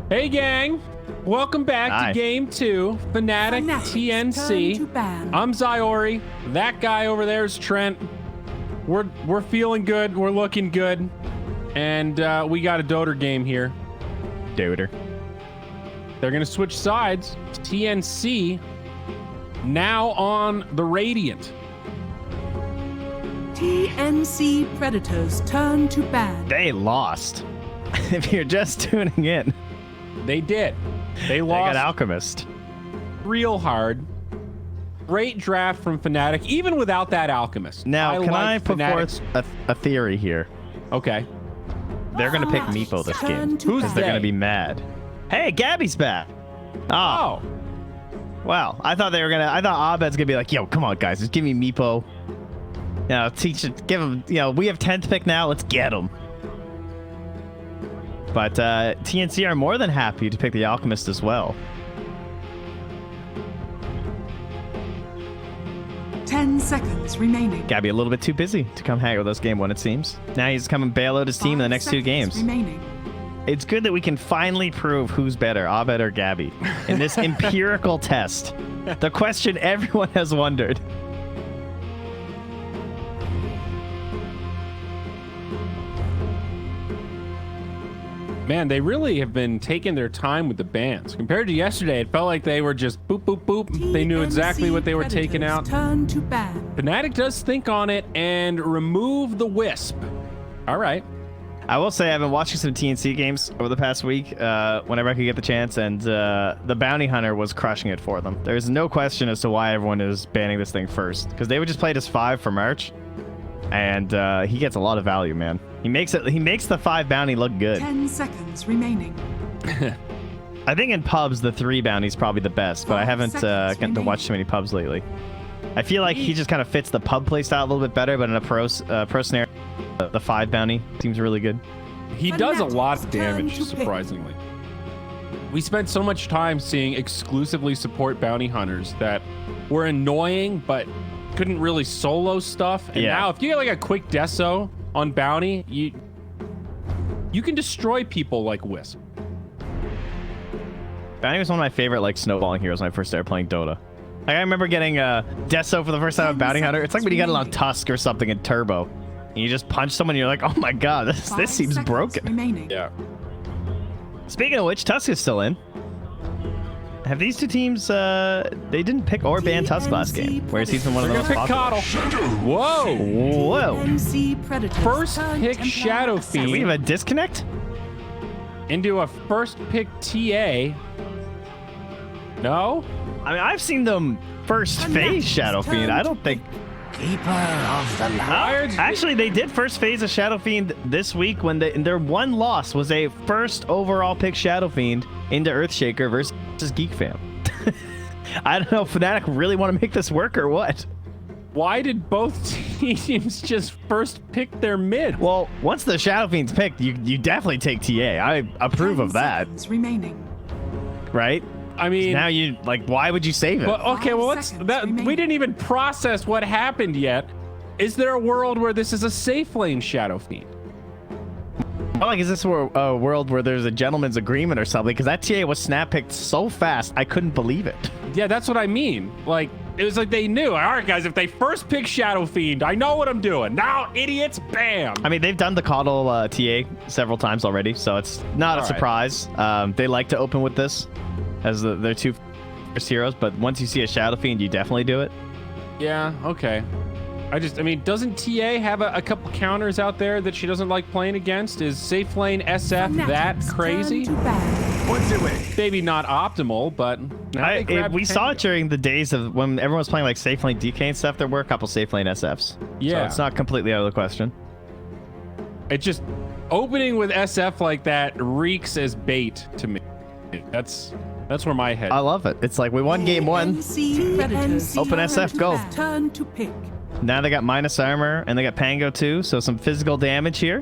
Hey, gang. Welcome back Hi. to Game 2, Fnatic TNC. I'm Zyori. That guy over there is Trent. We're feeling good. We're looking good. And we got a Doter game here. Doter. They're going to switch sides. TNC now on the Radiant. TNC Predators turn to ban. They lost. If you're just tuning in, They did. They they lost got Alchemist. real hard. Great draft from Fnatic, even without that Alchemist. Now, can I like put Fnatic's- forth a theory here? Okay. They're going to pick Meepo this game. Who's Because they're going to be mad. Hey, Gabby's back. Oh. Wow. I thought I thought Abed's going to be like, yo, come on, guys. Just give me Meepo. You know, teach it. Give him, we have 10th pick now. Let's get him. But TNC are more than happy to pick the Alchemist as well. 10 seconds remaining. Gabby a little bit too busy to come hang with us game one, it seems. Now he's coming bail out his team in the 5 next 2 seconds games. Remaining. It's good that we can finally prove who's better, Abed or Gabby, in this empirical test. The question everyone has wondered. Man, they really have been taking their time with the bans. Compared to yesterday, it felt like they were just boop, boop, boop. They knew exactly what they were taking out. Turn to ban. Fnatic does think on it and remove the Wisp. All right. I will say I've been watching some TNC games over the past week, whenever I could get the chance, and the Bounty Hunter was crushing it for them. There's no question as to why everyone is banning this thing first, because they would just play it as 5 for March, and he gets a lot of value, man. He makes the 5 bounty look good. 10 seconds remaining. I think in pubs the 3 bounty is probably the best, but I 5 haven't seconds gotten to watch too many pubs lately. I feel like he just kind of fits the pub playstyle a little bit better, but in a pro scenario, the 5 bounty seems really good. He does a lot of damage, surprisingly. We spent so much time seeing exclusively support bounty hunters that were annoying, but couldn't really solo stuff. And now, if you get like a quick deso on bounty, you can destroy people like Wisp. Bounty was one of my favorite like snowballing heroes when I first started playing Dota. Like, I remember getting Deso for the first time with Bounty Hunter. It's like when you got it on Tusk or something in Turbo. And you just punch someone and you're like, oh my god, this seems broken. Remaining. Yeah. Speaking of which, Tusk is still in. Have these 2 teams, they didn't pick or ban Tusk last game, whereas he's been one of the We're most gonna pick popular. Coddle. Whoa. Whoa. TNC Predators First turn pick to Shadow ban. Fiend. We have a disconnect? Into a first pick TA. No? I mean, I've seen them first phase Shadow Fiend. I don't think... Keeper of the light. Actually, they did first phase of Shadow Fiend this week when their one loss was a first overall pick Shadow Fiend into Earthshaker versus Geek Fam. I don't know if Fnatic really want to make this work or what. Why did both teams just first pick their mid? Well, once the Shadow Fiend's picked, you definitely take TA. I approve 10 of that, seconds remaining. right? I mean, Now you, like, why would you save it? but okay, well, 5 let's seconds that remaining. we didn't even process what happened yet. Is there a world where this is a safe lane Shadow Fiend? Like, is this a world where there's a gentleman's agreement or something? Because that TA was snap picked so fast, I couldn't believe it. Yeah, that's what I mean. Like, it was like they knew. All right, guys, if they first pick Shadow Fiend, I know what I'm doing. Now, idiots, bam. I mean, they've done the Coddle TA several times already, so it's not a All right. surprise. They like to open with this as their 2 first heroes, but once you see a Shadow Fiend, you definitely do it. Yeah, okay. I mean, doesn't TA have a couple counters out there that she doesn't like playing against? Is safe lane SF that Fanatics crazy? turn to ban. What's it with? Maybe not optimal, but now they grab We saw Tango. it during the days of when everyone was playing like safe lane DK and stuff. There were a couple safe lane SFs. Yeah. So it's not completely out of the question. It just opening with SF like that reeks as bait to me. That's where my head. I love it. It's like we won game 1. TNC Predators Open turn SF, to go. ban. Turn to pick. Now they got minus armor and they got Pango too, so some physical damage here.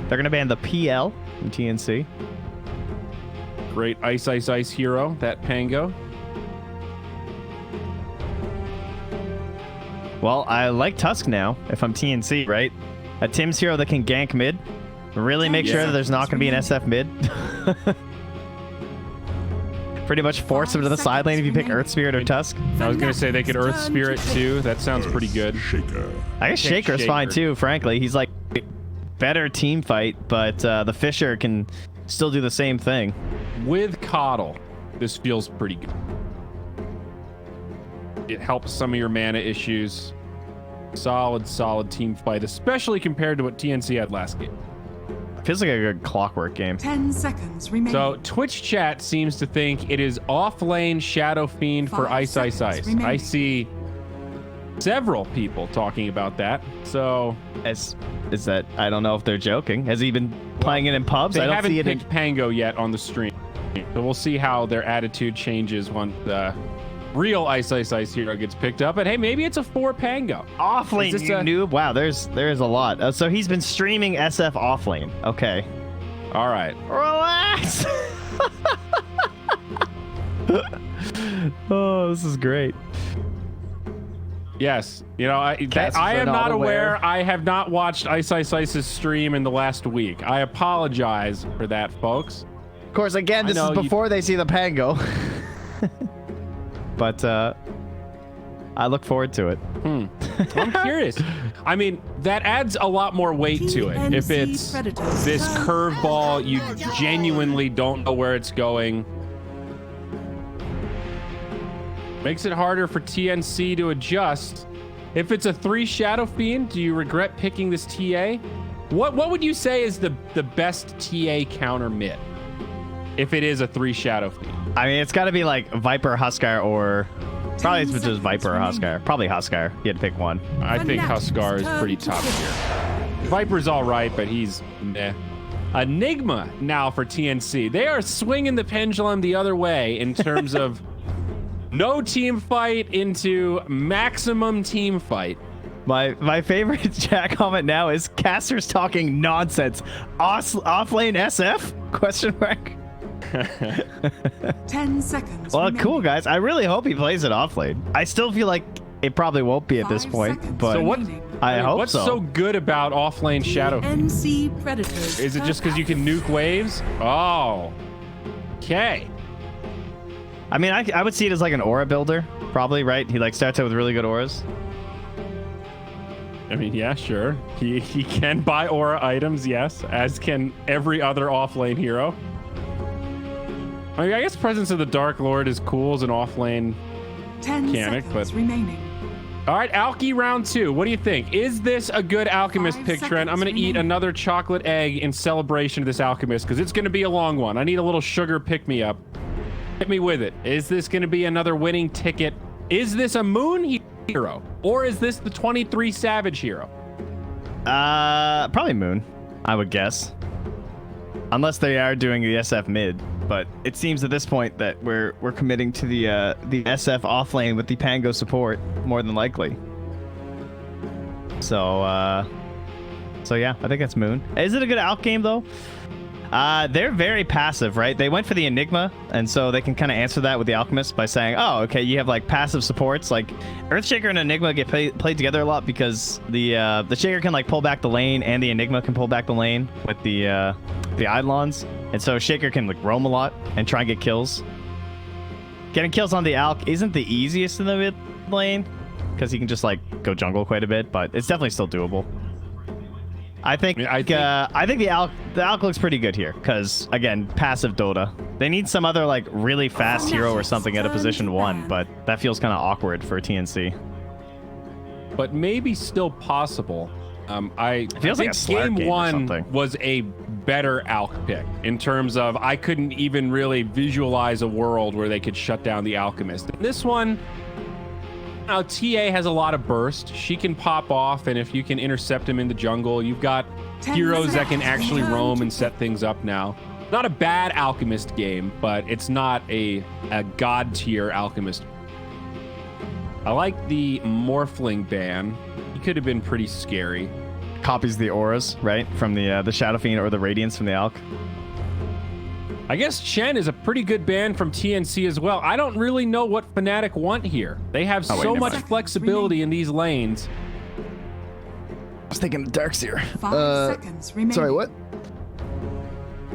They're gonna ban the PL from TNC. Great ice hero, that Pango. Well, I like Tusk now, if I'm TNC, right? A Tim's hero that can gank mid Really make sure that there's not going to be an SF mid. Pretty much force him to the side lane if you pick Earth Spirit or Tusk. I was gonna say they could Earth Spirit too. That sounds pretty good. I guess Shaker's fine too, frankly. He's like better team fight, but the Fisher can still do the same thing. With Coddle, this feels pretty good. It helps some of your mana issues. Solid team fight, especially compared to what TNC had last game. Feels like a good clockwork game. 10 seconds remaining. So Twitch chat seems to think it is off lane Shadow Fiend for 5 Ice Ice seconds Ice. remaining. I see several people talking about that. So Is that, I don't know if they're joking. Has he been playing it in pubs? they I don't haven't see it in... picked Pango yet on the stream. So we'll see how their attitude changes once the real Ice Ice Ice hero gets picked up. But hey, maybe it's a 4 Pango. Offlane, Is this you a- noob. Wow, there's a lot. So he's been streaming SF offlane. Okay. All right. Relax. Oh, this is great. Yes. You know, I Cats am are not not aware. aware. I have not watched Ice Ice Ice's stream in the last week. I apologize for that, folks. Of course, again, this is know you- before they see the Pango. But I look forward to it. I'm curious. I mean, that adds a lot more weight to it. If TNC it's Predators. this curveball, you genuinely don't know where it's going. Makes it harder for TNC to adjust. If it's a 3 Shadow Fiend, do you regret picking this TA? What would you say is the best TA counter mid? If it is a 3 Shadow Fiend. I mean, it's got to be like Viper, Huskar, or probably it's just Viper or Huskar. Probably Huskar. You had to pick one. I think Huskar is pretty top tier. Viper's all right, but he's meh. Enigma now for TNC. They are swinging the pendulum the other way in terms of no team fight into maximum team fight. My favorite chat comment now is Caster's talking nonsense. Offlane SF? Question mark. 10 seconds Well, remaining. cool guys. I really hope he plays it offlane. I still feel like it probably won't be at this 5 point, seconds but So what? remaining. I hope What's so. so good about offlane Shadow Fiend? TNC Predators. Is it just because you can nuke waves? Oh, okay. I mean, I would see it as like an aura builder, probably, right? He like starts out with really good auras. I mean, yeah, sure. He can buy aura items, yes, as can every other offlane hero. I mean, I guess Presence of the Dark Lord is cool as an offlane 10 mechanic, seconds but- remaining. All right, Alki round 2. What do you think? Is this a good Alchemist 5 pick, Trent? I'm going to eat seconds remaining. another chocolate egg in celebration of this Alchemist because it's going to be a long one. I need a little sugar pick-me-up. Hit me with it. Is this going to be another winning ticket? Is this a Moon hero? Or is this the 23 Savage hero? Probably Moon, I would guess. Unless they are doing the SF mid. But it seems at this point that we're committing to the SF offlane with the Pango support more than likely. So yeah, I think that's Moon. Is it a good out game though? They're very passive, right? They went for the Enigma, and so they can kind of answer that with the Alchemist by saying, "Oh, okay, you have like passive supports. Like Earthshaker and Enigma get played together a lot because the Shaker can like pull back the lane, and the Enigma can pull back the lane with the Eidolons, and so Shaker can like roam a lot and try and get kills. Getting kills on the Alch isn't the easiest in the mid lane because he can just like go jungle quite a bit, but it's definitely still doable." I think I think the Alch looks pretty good here because again, passive Dota. They need some other like really fast hero or something at a position 1, but that feels kind of awkward for TNC. But maybe still possible. I feels like think a Slark game game or 1 something. was a better Alch pick in terms of I couldn't even really visualize a world where they could shut down the Alchemist. And this one, now TA has a lot of burst. She can pop off, and if you can intercept him in the jungle, you've got 10 heroes that can seconds. actually roam and set things up now. Not a bad Alchemist game, but it's not a god tier Alchemist. I like the Morphling ban. He could have been pretty scary. Copies the auras, right, from the Shadow Fiend or the Radiance from the Alch. I guess Chen is a pretty good ban from TNC as well. I don't really know what Fnatic want here. They have Oh, wait, so never much mind. flexibility in these lanes. I was thinking Darkseer. 5 seconds remaining. Sorry, what?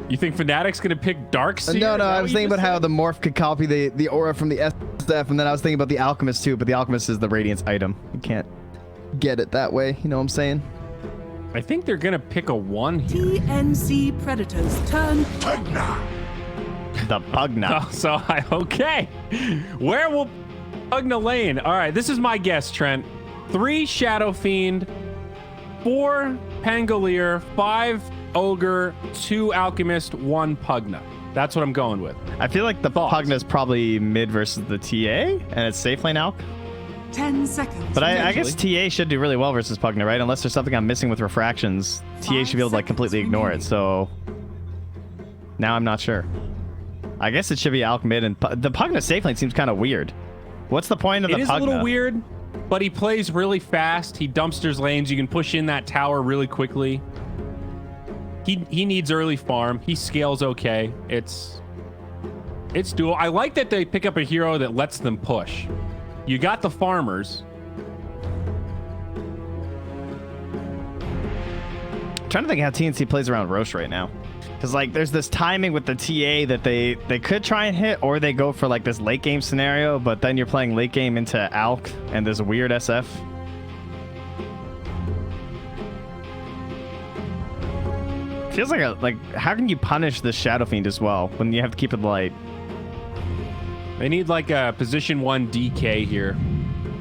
You think Fnatic's gonna pick Dark Seer? No, Is that I what was you thinking just about how said? the morph could copy the aura from the SF, and then I was thinking about the Alchemist too, but the Alchemist is the Radiance item. You can't get it that way, you know what I'm saying? I think they're gonna pick a 1 here. TNC Predators turn. The Pugna. Oh, so okay. Where will Pugna lane? All right, this is my guess, Trent. 3 Shadow Fiend, 4 Pangolier, 5 Ogre, 2 Alchemist, 1 Pugna. That's what I'm going with. I feel like the Thoughts? Pugna is probably mid versus the TA, and it's safe lane Alch. 10 seconds. But I guess TA should do really well versus Pugna, right? Unless there's something I'm missing with refractions, TA should be able to like completely ignore it. So now I'm not sure. I guess it should be Alch mid, and the Pugna safe lane seems kind of weird. What's the point of the It is Pugna? a little weird, but he plays really fast. He dumpsters lanes. You can push in that tower really quickly. He needs early farm. He scales okay. It's dual. I like that they pick up a hero that lets them push. You got the farmers. I'm trying to think how TNC plays around Roche right now. Because, like, there's this timing with the TA that they could try and hit, or they go for, like, this late game scenario, but then you're playing late game into Alch, and there's a weird SF. Feels like how can you punish this Shadow Fiend as well when you have to keep it light? They need like a position 1 DK here.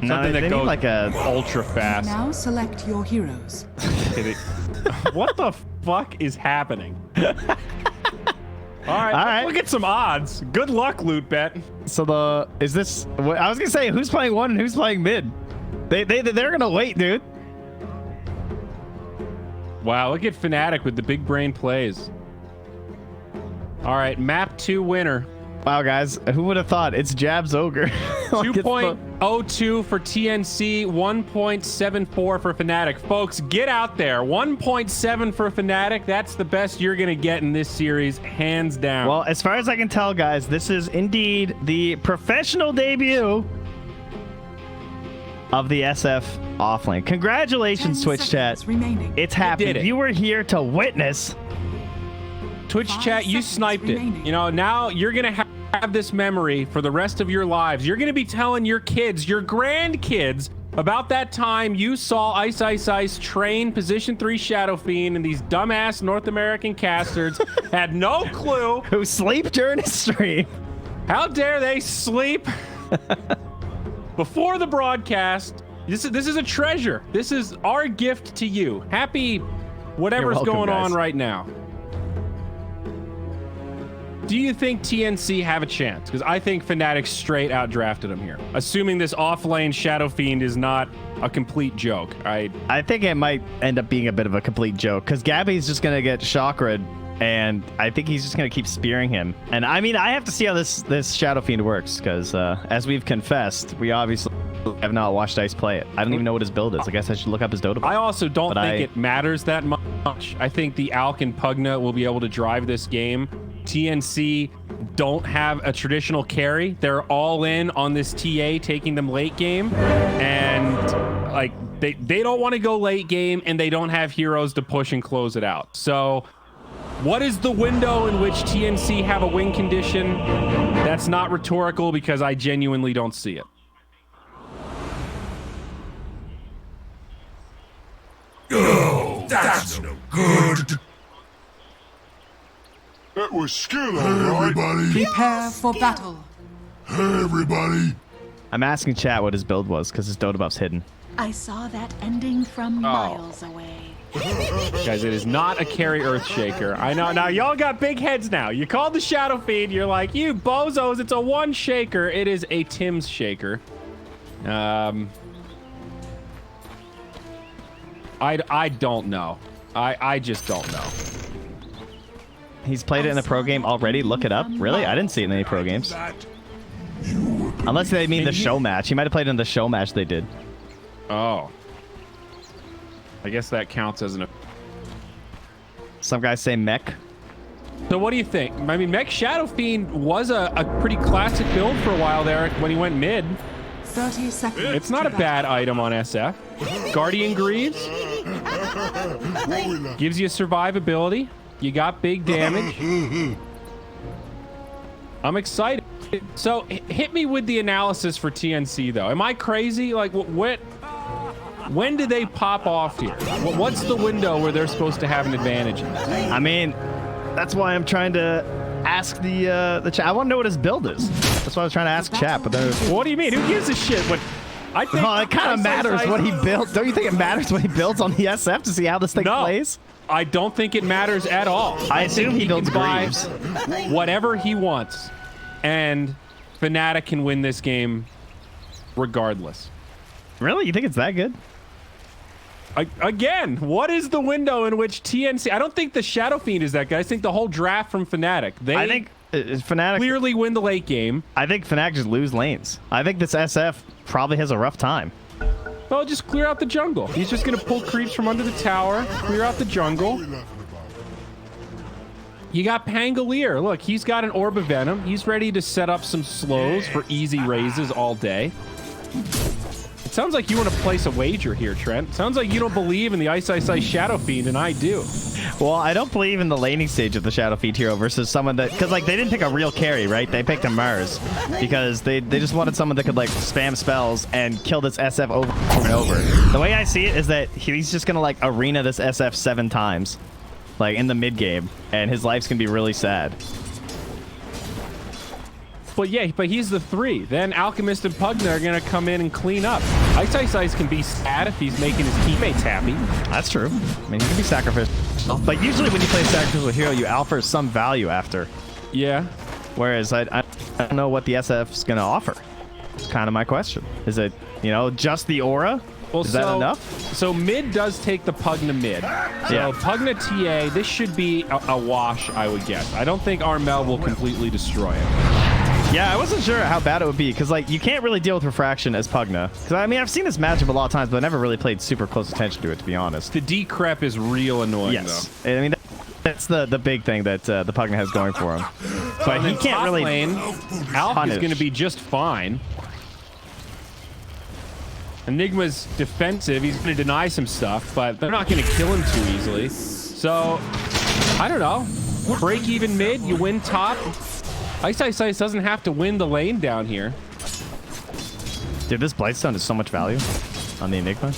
No, Something they that need goes like a ultra fast. Now select your heroes. What the fuck is happening? All right, right. look at some odds. Good luck, loot bet. So I was gonna say who's playing 1 and who's playing mid? They're gonna wait, dude. Wow, look at Fnatic with the big brain plays. All right, map 2 winner. Wow, guys, who would have thought? It's Jab's Ogre. Like, it's the- 2.02 for TNC, 1.74 for Fnatic. Folks, get out there. 1.7 for Fnatic. That's the best you're going to get in this series, hands down. Well, as far as I can tell, guys, this is indeed the professional debut of the SF offlane. Congratulations, 10 Twitch chat. seconds remaining. It's happening. did it. You were here to witness. Twitch 5 chat, you seconds sniped remaining. it. You know, now you're going to have this memory for the rest of your lives. You're going to be telling your kids, your grandkids, about that time you saw Ice Ice Ice train position 3 Shadow Fiend, and these dumbass North American casters had no clue. Who sleep during his stream. How dare they sleep before the broadcast? This is a treasure. This is our gift to you. Happy whatever's welcome, going on guys. right now. Do you think TNC have a chance? Because I think Fnatic straight out drafted him here. Assuming this offlane Shadow Fiend is not a complete joke. I think it might end up being a bit of a complete joke because Gabby's just gonna get chakra'd, and I think he's just gonna keep spearing him. And I mean, I have to see how this Shadow Fiend works because, as we've confessed, we obviously have not watched Ice play it. I don't even know what his build is. I guess I should look up his Dota. I also don't But think it matters that much. I think the Alch and Pugna will be able to drive this game. TNC don't have a traditional carry. They're all in on this TA taking them late game, and like they don't want to go late game, and they don't have heroes to push and close it out. So what is the window in which TNC have a win condition? That's not rhetorical because I genuinely don't see it. Oh, that's no good. That was skill, alright. Everybody, Prepare for battle. everybody. I'm asking chat what his build was because his Dota buff's hidden. I saw that ending from miles away. Guys, it is not a carry Earthshaker. I know. Now, y'all got big heads now. You called the Shadow Fiend. You're like, you bozos, it's a 1 shaker. It is a Tim's shaker. I don't know. I just don't know. He's played it in a pro game already. Look it up. Really? I didn't see it in any pro games. Unless they mean the show match. He might have played in the show match they did. Oh. I guess that counts as an... Some guys say mech. So what do you think? I mean, Mech Shadow Fiend was a pretty classic build for a while there when he went mid. 30 seconds. It's not a to bad item on SF. Guardian Greaves gives you survivability. You got big damage. I'm excited. So hit me with the analysis for TNC though. Am I crazy? Like when do they pop off here? What's the window where they're supposed to have an advantage? I mean, that's why I'm trying to ask the chat. I want to know what his build is. That's why I was trying to ask chat. But what do you mean? Who gives a shit? But I think it kind of matters what he builds. Don't you think it matters what he builds on the SF to see how this thing plays? I don't think it matters at all. I assume he builds Greaves. Whatever he wants, and Fnatic can win this game regardless. Really? You think it's that good? Again, what is the window in which TNC... I don't think the Shadow Fiend is that good. I think the whole draft from Fnatic. I think Fnatic... clearly win the late game. I think Fnatic just lose lanes. I think this SF probably has a rough time. Well, just clear out the jungle. He's just going to pull creeps from under the tower, clear out the jungle. You got Pangolier. Look, he's got an Orb of Venom. He's ready to set up some slows for easy raises all day. It sounds like you want to place a wager here, Trent. Sounds like you don't believe in the Ice Shadow Fiend, and I do. Well, I don't believe in the laning stage of the Shadow Fiend hero versus someone that... Because, like, they didn't pick a real carry, right? They picked a Mars because they just wanted someone that could, like, spam spells and kill this SF over and over. The way I see it is that he's just going to, like, arena this SF 7 times, like, in the mid-game, and his life's going to be really sad. But yeah, but he's the 3. Then Alchemist and Pugna are going to come in and clean up. Ice can be sad if he's making his teammates happy. That's true. I mean, he can be sacrificed. But usually when you play a sacrificial hero, you alpha some value after. Yeah. Whereas I don't know what the SF's going to offer. It's kind of my question. Is it, you know, just the aura? Well, is that enough? So mid does take the Pugna mid. So Pugna TA, this should be a wash, I would guess. I don't think Armel will completely destroy it. Yeah, I wasn't sure how bad it would be because, like, you can't really deal with refraction as Pugna. Because, I mean, I've seen this matchup a lot of times, but I never really paid super close attention to it, to be honest. The decrep is real annoying, though. I mean, that's the big thing that the Pugna has going for him. But he can't really... Alpha is going to be just fine. Enigma's defensive. He's going to deny some stuff, but they're not going to kill him too easily. So, I don't know. Break even mid, you win top. Ice doesn't have to win the lane down here. Dude, this Blightstone is so much value on the Enigma.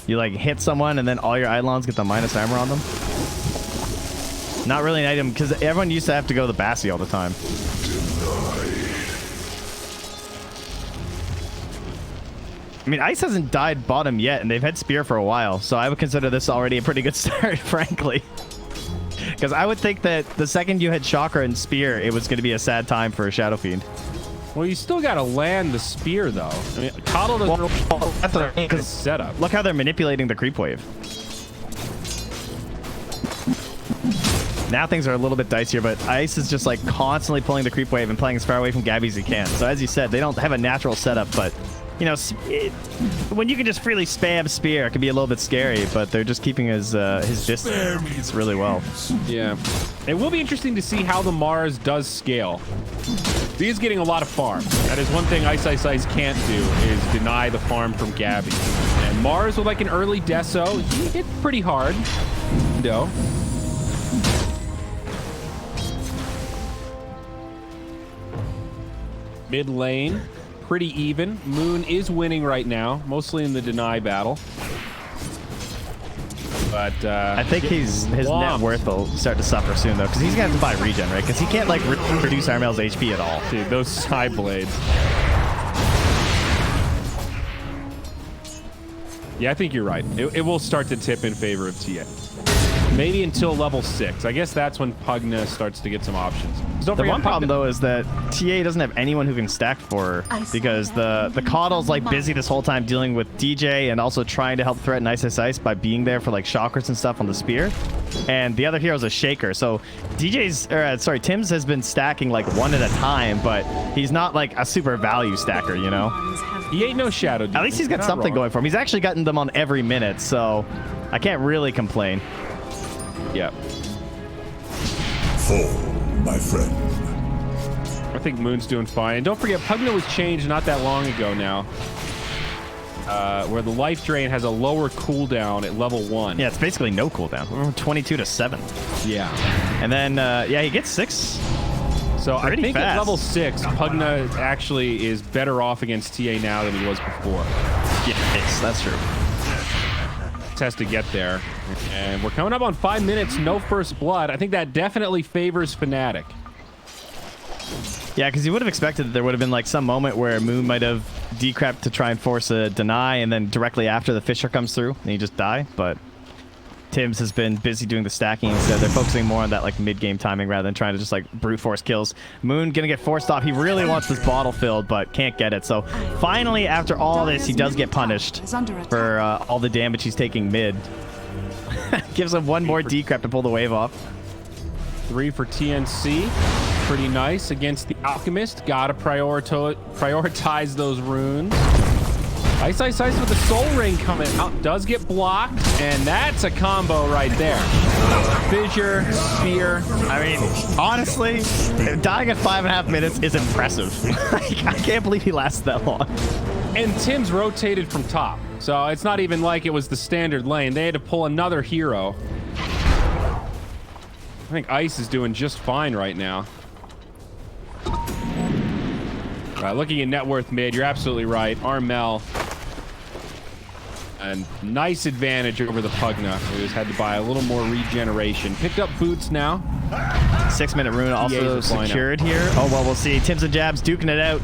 You, like, hit someone, and then all your Eidolons get the minus armor on them. Not really an item, because everyone used to have to go to the Bassi all the time. I mean, Ice hasn't died bottom yet, and they've had Spear for a while, so I would consider this already a pretty good start, frankly. Because I would think that the second you had Chakra and Spear, it was going to be a sad time for a Shadow Fiend. Well, you still got to land the Spear, though. I mean, Coddle doesn't really good setup. Look how they're manipulating the creep wave. Now things are a little bit dicier, but Ice is just, like, constantly pulling the creep wave and playing as far away from Gabby as he can. So as you said, they don't have a natural setup, but... You know, when you can just freely spam Spear, it can be a little bit scary, but they're just keeping his distance really well. Yeah. It will be interesting to see how the Mars does scale. He's getting a lot of farm. That is one thing Ice can't do, is deny the farm from Gabby. And Mars with like an early Deso, he hit pretty hard. No. Mid lane. Pretty even. Moon is winning right now, mostly in the deny battle. But I think his net worth will start to suffer soon, though, because he's going to have to buy regen, right? Because he can't, like, reduce Armel's HP at all. Dude, those side blades. Yeah, I think you're right. It will start to tip in favor of TA. Maybe until level 6. I guess that's when Pugna starts to get some options. The one problem, though, is that TA doesn't have anyone who can stack for her because the Coddle's, like, busy this whole time dealing with DJ and also trying to help threaten Ice by being there for, like, chakras and stuff on the Spear. And the other hero's a Shaker. So Tim's has been stacking, like, one at a time, but he's not, like, a super value stacker, you know? He ain't no Shadow Demon. At least he's got something going for him. He's actually gotten them on every minute, so I can't really complain. Yeah. Fall, my friend. I think Moon's doing fine. And don't forget, Pugna was changed not that long ago now. where the life drain has a lower cooldown at level 1. Yeah, it's basically no cooldown. We're from 22 to 7. Yeah. And then, yeah, he gets 6. So I Pretty think at fast. level 6, Pugna actually is better off against TA now than he was before. Yes, that's true. Has to get there. And we're coming up on 5 minutes, no first blood. I think that definitely favors Fnatic. Yeah, because you would have expected that there would have been like some moment where Moon might have decrept to try and force a deny, and then directly after the Fisher comes through, and you just die. But Tims has been busy doing the stacking instead. They're focusing more on that like mid-game timing rather than trying to just like brute force kills. Moon gonna get forced off. He really wants this bottle filled, but can't get it. So finally, after all this, he does get punished for all the damage he's taking mid. Gives him one more decrep to pull the wave off. 3 for TNC. Pretty nice against the Alchemist. Gotta prioritize those runes. Ice Ice Ice with the Soul Ring coming out. Does get blocked, and that's a combo right there. Fissure, Spear. I mean, honestly, dying at 5.5 minutes is impressive. I can't believe he lasted that long. And Tim's rotated from top, so it's not even like it was the standard lane. They had to pull another hero. I think Ice is doing just fine right now. Looking at net worth mid, you're absolutely right. Armel, a nice advantage over the Pugna, who's had to buy a little more regeneration. Picked up boots now. 6-minute rune also secured here. Oh, well, we'll see. Tims and Jabs duking it out.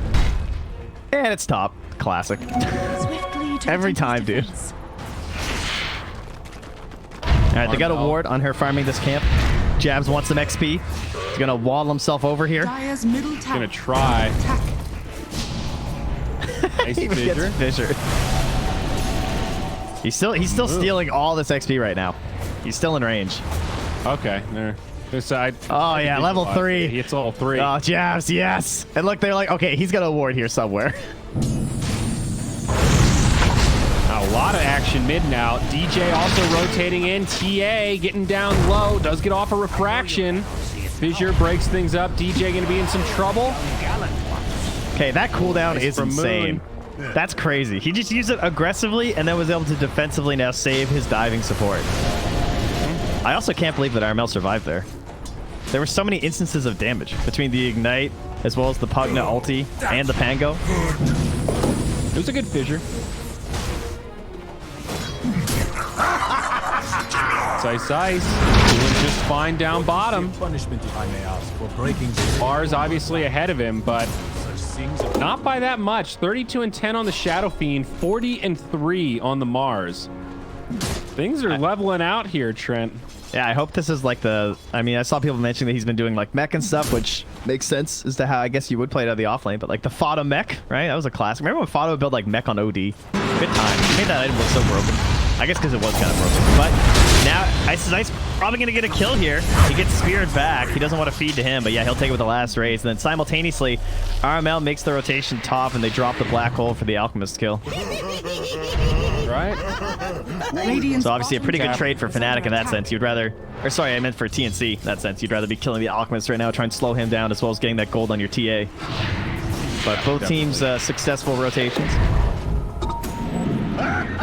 And it's top. Classic. Swiftly to Every time, dude. defense. All right, they got a ward on her farming this camp. Jabs wants some XP. He's going to wall himself over here. Dire's middle tower. Gonna try. Attack. Nice He Fissure. gets Fisher. He's still stealing all this XP right now. He's still in range. Okay, there. This side. Oh, yeah, level 3. It's level 3. Oh, Jabs, yes. And look, they're like, okay, he's got a ward here somewhere. A lot of action mid now. DJ also rotating in. TA getting down low. Does get off a refraction. Fissure breaks things up. DJ going to be in some trouble. Okay, that cooldown is from insane. That's crazy. He just used it aggressively and then was able to defensively now save his diving support. I also can't believe that Armel survived there. There were so many instances of damage between the Ignite as well as the Pugna ulti and the Pango. It was a good Fissure. Ice Ice doing just fine down bottom. Punishment, if I may ask, for breaking the Bar's obviously ahead of him, but not by that much. 32-10 on the Shadow Fiend, 40-3 on the Mars. Things are leveling out here, Trent. Yeah, I hope this is like the... I mean, I saw people mentioning that he's been doing like mech and stuff, which makes sense as to how I guess you would play it out of the offlane, but like the Fado mech, right? That was a classic. Remember when Fado would build like mech on OD? Good time. He made that item look so broken. I guess because it was kind of broken. But now Ice is Ice probably going to get a kill here. He gets speared back. He doesn't want to feed to him, but yeah, he'll take it with the last raise. And then simultaneously, RML makes the rotation top, and they drop the black hole for the Alchemist kill. Right? Radiant's So obviously a pretty good bottom trade for tower is Fnatic under in that attack. sense. You'd rather... Or sorry, I meant for TNC in that sense. You'd rather be killing the Alchemist right now, try and slow him down, as well as getting that gold on your TA. But both teams successful rotations.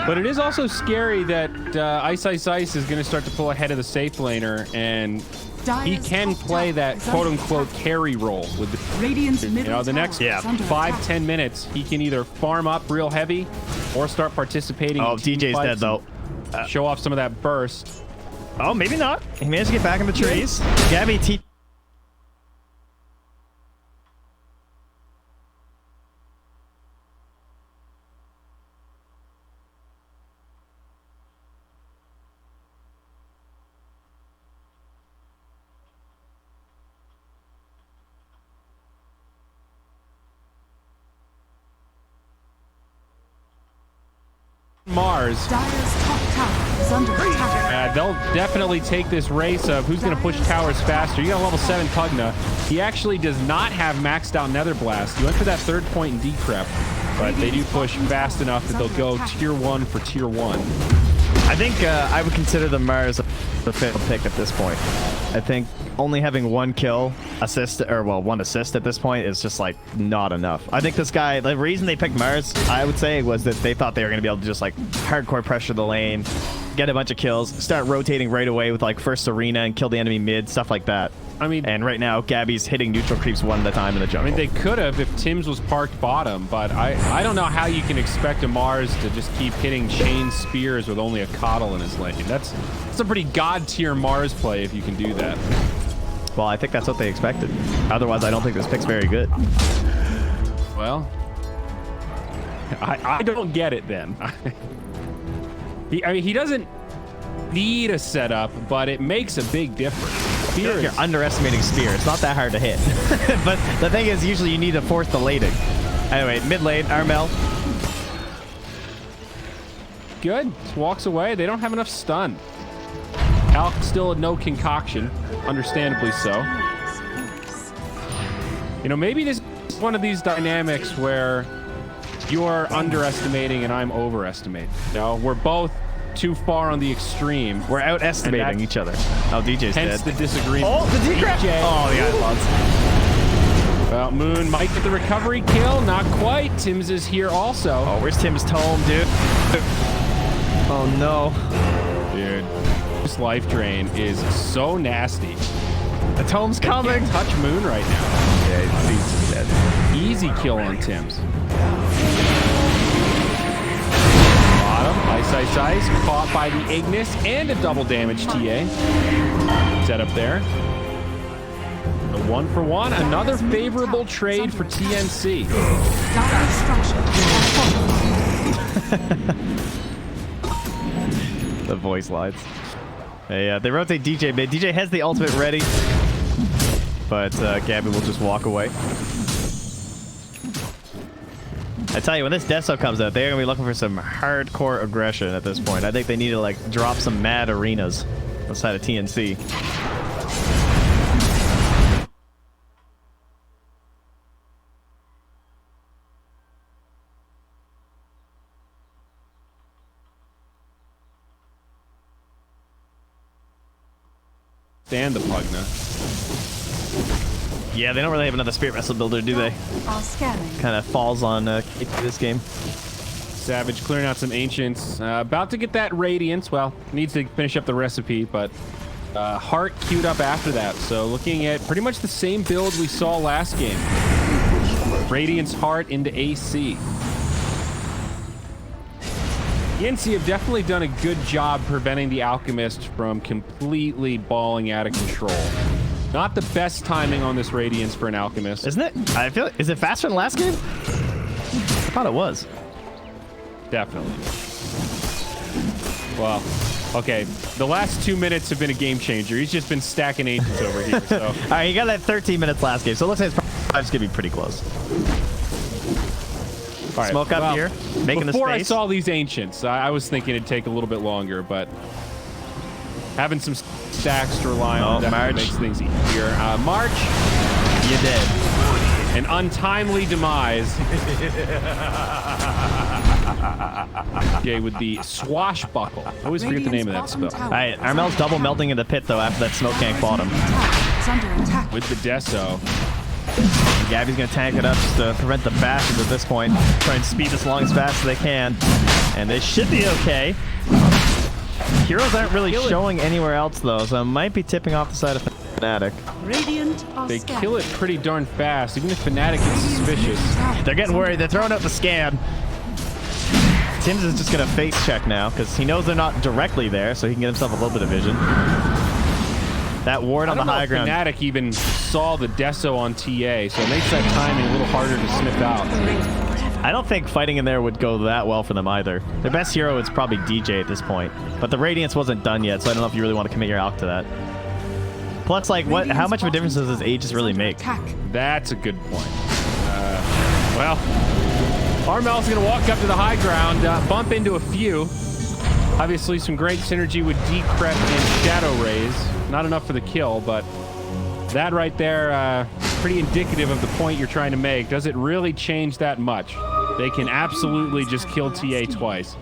But it is also scary that Ice Ice Ice is going to start to pull ahead of the safe laner, and he Dire's can top play tower that is under quote-unquote attack. carry role with the... Radiant's You middle know, the tower next is under 5-10 attack. minutes, he can either farm up real heavy or start participating Oh, in team DJ's fights dead, though. and show off some of that burst. Oh, maybe not. He managed to get back in the trees. Gabby T... Mars. Dire's top tower is under attack. They'll definitely take this race of who's going to push towers faster. You got a level 7 Pugna. He actually does not have maxed out Nether Blast. He went for that third point in decrep, but they do push fast enough that they'll go tier 1 for tier 1. I think I would consider the Mars the fatal pick at this point. I think only having one kill, assist, or well, one assist at this point is just like not enough. I think this guy, the reason they picked Mars, I would say, was that they thought they were going to be able to just like hardcore pressure the lane, get a bunch of kills, start rotating right away with like first arena and kill the enemy mid, stuff like that. I mean, and right now, Gabby's hitting neutral creeps one at a time in the jungle. I mean, they could have if Tim's was parked bottom, but I don't know how you can expect a Mars to just keep hitting chain spears with only a Coddle in his lane. That's a pretty god tier Mars play if you can do that. Well, I think that's what they expected. Otherwise, I don't think this pick's very good. Well, I don't get it then. I mean, he doesn't need a setup, but it makes a big difference. Spear, you're underestimating Spear. It's not that hard to hit. But the thing is, usually you need to force the lading. Anyway, mid lane, Armel. Good. Just walks away. They don't have enough stun. Alk still no concoction. Understandably so. You know, maybe this is one of these dynamics where you're underestimating and I'm overestimating. You know, we're both too far on the extreme. We're outestimating each other. Oh, DJ's hence dead. The disagreement. Oh, the DJ. Oh, the Islons. Well, Moon might get the recovery kill. Not quite. Tim's is here also. Oh, where's Tim's tome, dude? Oh, no. Dude, this life drain is so nasty. The tome's coming. Touch Moon right now. Yeah, he's dead. Easy kill on Tim's. Ice, caught by the Ignis and a double damage TA. Set up there. A 1-for-1, another favorable trade for TNC. The voice lines. They rotate DJ mid. DJ has the ultimate ready, but Gabby will just walk away. I tell you, when this Deso comes out, they're going to be looking for some hardcore aggression at this point. I think they need to, like, drop some mad arenas outside of TNC. Stand the Pugna. Yeah, they don't really have another Spirit Vessel builder, do they? Kind of falls on this game. Savage clearing out some Ancients. About to get that Radiance. Well, needs to finish up the recipe, but Heart queued up after that. So looking at pretty much the same build we saw last game. Radiance Heart into AC. TNC have definitely done a good job preventing the Alchemist from completely balling out of control. Not the best timing on this Radiance for an Alchemist. Isn't it? I feel is it faster than last game? I thought it was. Definitely. Well, okay. The last 2 minutes have been a game changer. He's just been stacking Ancients over here. So. All right, you got that 13 minutes last game, so it looks like it's probably just gonna be pretty close. All right, smoke up here, making the space. Before I saw these Ancients, I was thinking it'd take a little bit longer, but having some stacks to rely on definitely makes things easier. March, you dead. An untimely demise. Okay, with the swashbuckle. I always forget the name of that spell. All right, Armel's double melting in the pit though after that smoke gank bottom. With the Deso. And Gabby's gonna tank it up just to prevent the bashes at this point. Try and speed this along as fast as they can, and they should be okay. Heroes aren't really showing anywhere else though, so it might be tipping off the side of Fnatic. They kill it pretty darn fast, even if Fnatic gets suspicious. They're getting worried. They're throwing out the scan. Tim's is just gonna face check now because he knows they're not directly there, so he can get himself a little bit of vision. That ward on the high ground. Fnatic even saw the Deso on TA, so it makes that timing a little harder to sniff out. I don't think fighting in there would go that well for them either. Their best hero is probably DJ at this point, but the Radiance wasn't done yet, so I don't know if you really want to commit your Alk to that. Plus, like, how much of a difference does this Aegis really make? That's a good point. Well, Armel's going to walk up to the high ground, bump into a few. Obviously, some great synergy with Decrep and Shadow Rays. Not enough for the kill, but that right there, pretty indicative of the point you're trying to make. Does it really change that much? They can absolutely just kill TA twice.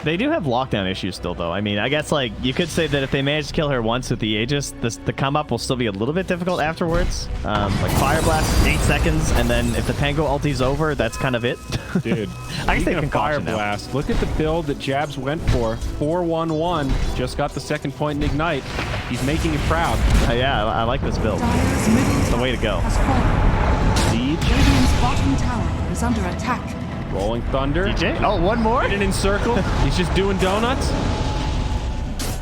They do have lockdown issues still, though. I mean, I guess, like, you could say that if they manage to kill her once with the Aegis, the come-up will still be a little bit difficult afterwards. Like, Fire Blast, 8 seconds, and then if the Tango ulti's over, that's kind of it. Dude, I guess they speaking can of Fire now. Blast. Look at the build that Jabs went for. 4-1-1. Just got the second point in Ignite. He's making it proud. Yeah, I like this build. Dire's middle It's the way to go. has fallen. Siege, Radiant's bottom tower is under attack. Rolling Thunder. DJ? Oh, one more? Hit it in circle. He's just doing donuts.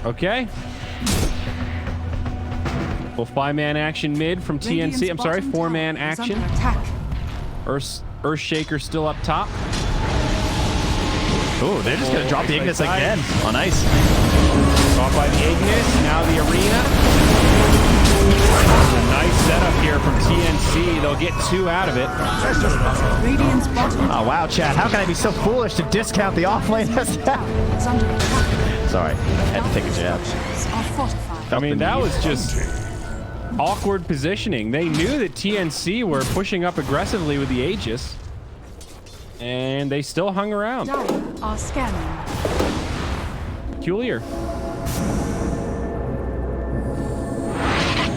Okay. Full 5-man action mid from TNC. I'm sorry, 4-man action. Attack. Earthshaker still up top. Ooh, they're just going to drop the Ignis again on ice. Caught by the Ignis. Now the Arena. A nice setup here from TNC. They'll get 2 out of it. Radiant's bottom Oh, wow, Chad. How can I be so foolish to discount the offlane? is under attack. Sorry, had to take a jab. Structures are fortified. I mean, that was just awkward positioning. They knew that TNC were pushing up aggressively with the Aegis, and they still hung around. Dire are scanning. Peculiar.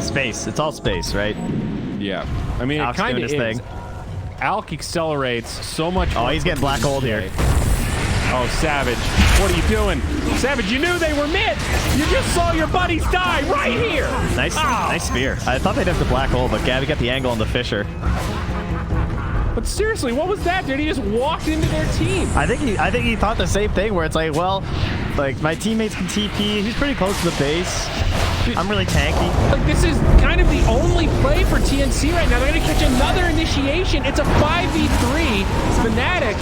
Space. It's all space, right? Yeah. I mean, Alk's it kind doing of his is. thing. Alk accelerates so much. Oh, he's getting black hole here. Oh, Savage. What are you doing? Savage, you knew they were mid. You just saw your buddies die right here. Nice, Oh. nice spear. I thought they'd have the black hole, but Gabby got the angle on the Fisher. But seriously, what was that, dude? He just walked into their team. I think he thought the same thing, where it's like, well, like my teammates can TP. He's pretty close to the base. I'm really tanky. Like, this is kind of the only play for TNC right now. They're going to catch another initiation. It's a 5v3. Fnatic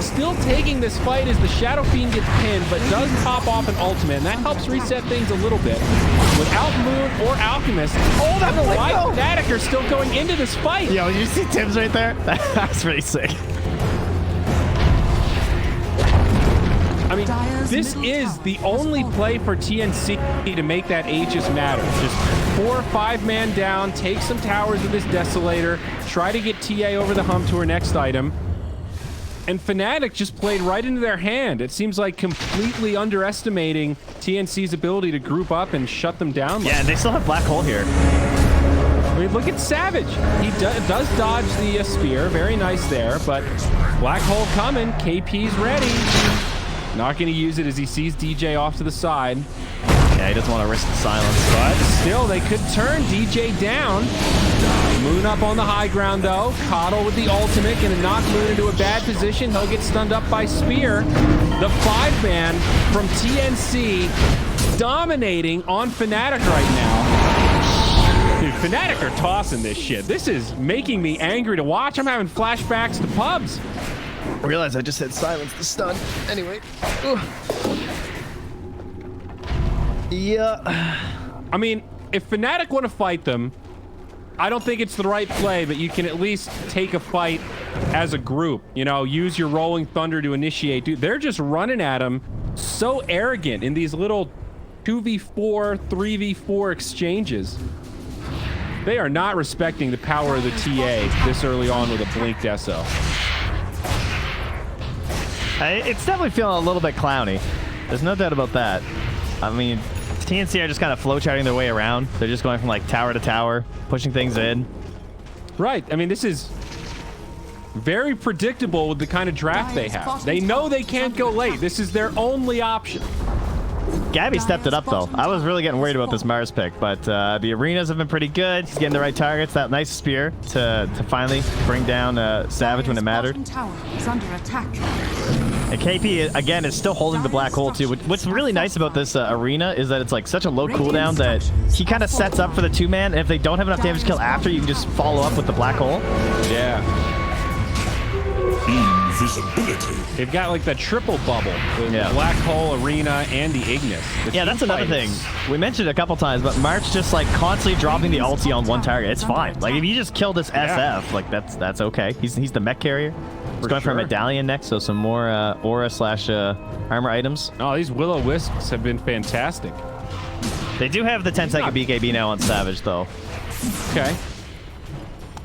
still taking this fight as the Shadow Fiend gets pinned, but does pop off an ultimate, and that helps reset things a little bit. Without Moon or Alchemist, oh, that's why Fnatic are still going into this fight. Yo, you see Tim's right there? That's pretty sick. I mean, this is the only play for TNC to make that Aegis matter. Just 4 or 5-man down, take some towers with this Desolator, try to get TA over the hump to her next item. And Fnatic just played right into their hand. It seems like completely underestimating TNC's ability to group up and shut them down. Yeah, and they still have black hole here. I mean, look at Savage. He does dodge the spear. Very nice there, but black hole coming. KP's ready. Not going to use it as he sees DJ off to the side. Yeah, he doesn't want to risk the silence. But still, they could turn DJ down. Moon up on the high ground, though. Coddle with the ultimate. Going to knock Moon into a bad position. He'll get stunned up by Spear. The 5-man from TNC dominating on Fnatic right now. Dude, Fnatic are tossing this shit. This is making me angry to watch. I'm having flashbacks to pubs. I realized I just said silence the stun. Anyway. Yeah. I mean, if Fnatic want to fight them, I don't think it's the right play, but you can at least take a fight as a group. You know, use your Rolling Thunder to initiate. Dude, they're just running at him so arrogant in these little 2v4, 3v4 exchanges. They are not respecting the power of the TA this early on with a blinked SO. It's definitely feeling a little bit clowny. There's no doubt about that. I mean, TNC are just kind of flow-charting their way around. They're just going from like tower to tower, pushing things in. Right. I mean, this is very predictable with the kind of draft they have. They know they can't go late. This is their only option. Gabby stepped it up, though. I was really getting worried about this Mars pick, but the arenas have been pretty good. He's getting the right targets. That nice spear to finally bring down Savage when it mattered. Bottom tower is under attack. And KP, again, is still holding the black hole, too. What's really nice about this arena is that it's like such a low cooldown that he kind of sets up for the 2-man, and if they don't have enough damage to kill after, you can just follow up with the black hole. Yeah. Invisibility. They've got like the triple bubble. The black hole, arena, and the Ignis. Yeah, that's another thing. We mentioned it a couple times, but March just like constantly dropping the ulti on one target. It's fine. Like if you just kill this SF, like that's okay. He's the mech carrier. He's going for a medallion next, so some more aura / armor items. Oh, these Will-O-Wisps have been fantastic. They do have the 10-second BKB now on Savage, though. Okay.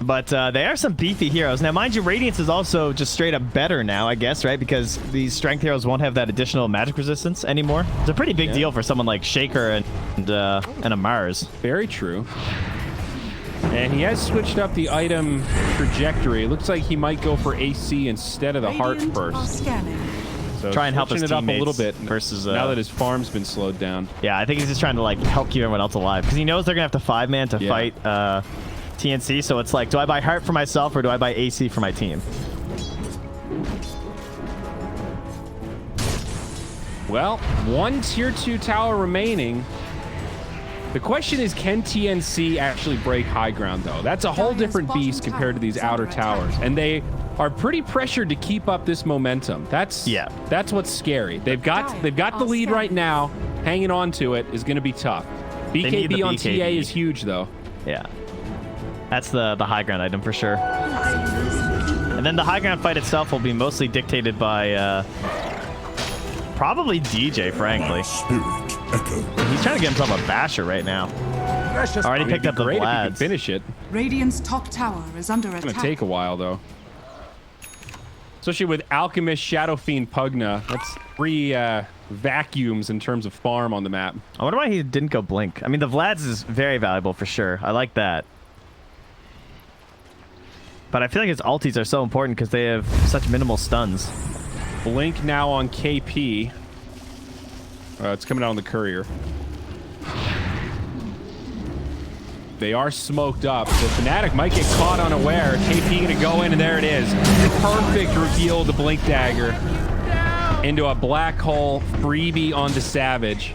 But they are some beefy heroes. Now, mind you, Radiance is also just straight up better now, I guess, right? Because these strength heroes won't have that additional magic resistance anymore. It's a pretty big deal for someone like Shaker and a Mars. Very true. And he has switched up the item trajectory. It looks like he might go for AC instead of the heart Radiant are first. scanning. So Try and help his switching it up a teammates little bit versus now that his farm's been slowed down. Yeah, I think he's just trying to like help keep everyone else alive because he knows they're gonna have to 5-man to fight TNC. So it's like, do I buy heart for myself or do I buy AC for my team? Well, one tier 2 tower remaining. The question is, can TNC actually break high ground, though? That's a whole different beast compared to these outer towers. And they are pretty pressured to keep up this momentum. That's what's scary. They've got the lead right now. Hanging on to it is going to be tough. BKB on TA is huge, though. Yeah. That's the high ground item for sure. And then the high ground fight itself will be mostly dictated by probably DJ, frankly. He's trying to get himself a basher right now. Already picked up the Vlads. If you can Vlads. finish it. Radiant's top tower is under It's attack. gonna take a while, though. Especially with Alchemist, Shadow Fiend, Pugna. That's 3 vacuums in terms of farm on the map. I wonder why he didn't go Blink. I mean, the Vlads is very valuable for sure. I like that. But I feel like his ultis are so important because they have such minimal stuns. Blink now on KP. It's coming out on the courier. They are smoked up, so Fnatic might get caught unaware. KP gonna go in, and there it is. Perfect reveal of the Blink Dagger into a black hole freebie onto Savage.